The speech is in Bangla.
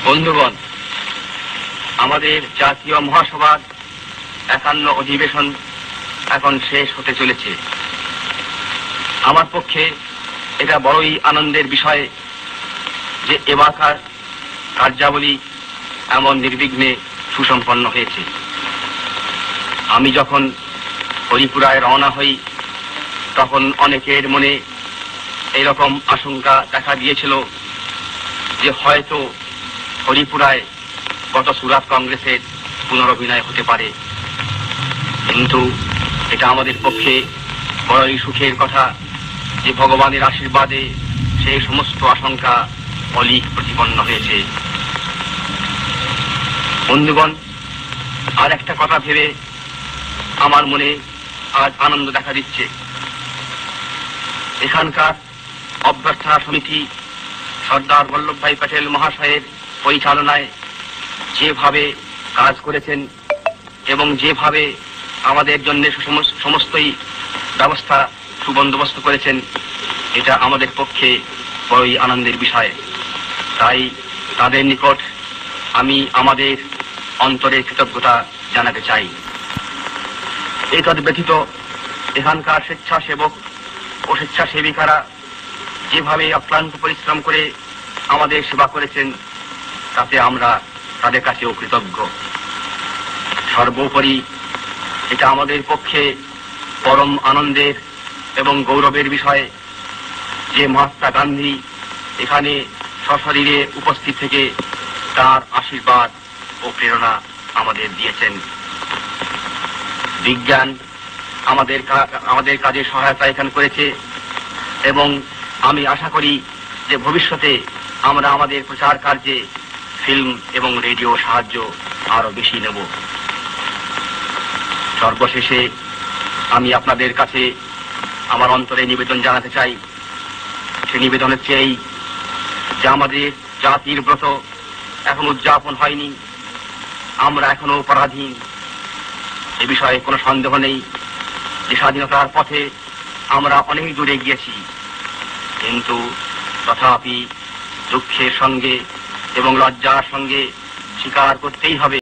বন্ধুগণ, আমাদের জাতীয় মহাসভার ৫১ অধিবেশন এখন শেষ হতে চলেছে। আমার পক্ষে এটা বড়ই আনন্দের বিষয় যে এবারকার কার্যাবলী এমন নির্বিঘ্নে সুসম্পন্ন হয়েছে। আমি যখন হরিপুরায় রওনা হই তখন অনেকের মনে এরকম আশঙ্কা দেখা দিয়েছিল যে হয়তো হরিপুরায় গত সুরাট কংগ্রেসের পুনরভিনয় হতে পারে, কিন্তু এটা আমাদের পক্ষে বড়ই সুখের কথা যে ভগবানের আশীর্বাদে সেই সমস্ত আশঙ্কা অলীক প্রতিপন্ন হয়েছে। বন্ধুগণ, আর একটা কথা ভেবে আমার মনে আজ আনন্দ দেখা দিচ্ছে। এখানকার অভ্যর্থনা সমিতি সর্দার বল্লভভাই প্যাটেল মহাশয়ের পরিচালনায় যেভাবে কাজ করেছেন এবং যেভাবে আমাদের জন্য সমস্তই ব্যবস্থা সুবন্দোবস্ত করেছেন, এটা আমাদের পক্ষে বড়ই আনন্দের বিষয়। তাই তাদের নিকট আমি আমাদের অন্তরের কৃতজ্ঞতা জানাতে চাই। এতদ ব্যতীত এখানকার স্বেচ্ছাসেবক ও স্বেচ্ছাসেবিকারা যেভাবে অক্লান্ত পরিশ্রম করে আমাদের সেবা করেছেন, তাতে আমরা তাদের কাছেও কৃতজ্ঞ। সর্বোপরি এটা আমাদের পক্ষে পরম আনন্দের এবং গৌরবের বিষয় যে মহাত্মা গান্ধী এখানে সশরীরে উপস্থিত থেকে তার আশীর্বাদ ও প্রেরণা আমাদের দিয়েছেন। বিজ্ঞান আমাদের কাজে সহায়তা এখানে করেছে এবং আমি আশা করি যে ভবিষ্যতে আমরা আমাদের প্রচার কার্যে ফিল্ম এবং রেডিও সাহায্য আরো বেশি নেব। সর্বশেষে আমি আপনাদের কাছে আমার অন্তরে নিবেদন জানাতে চাই। সে নিবেদন হচ্ছে এই যে আমাদের জাতির ব্রত এখন উদযাপন হয়নি, আমরা এখনো পরাধীন। এ বিষয়ে কোনো সন্দেহ নেই যে স্বাধীনতার পথে আমরা অনেক দূরে গিয়েছি, কিন্তু তথাপি দুঃখের সঙ্গে এবং লজ্জার সঙ্গে স্বীকার করতেই হবে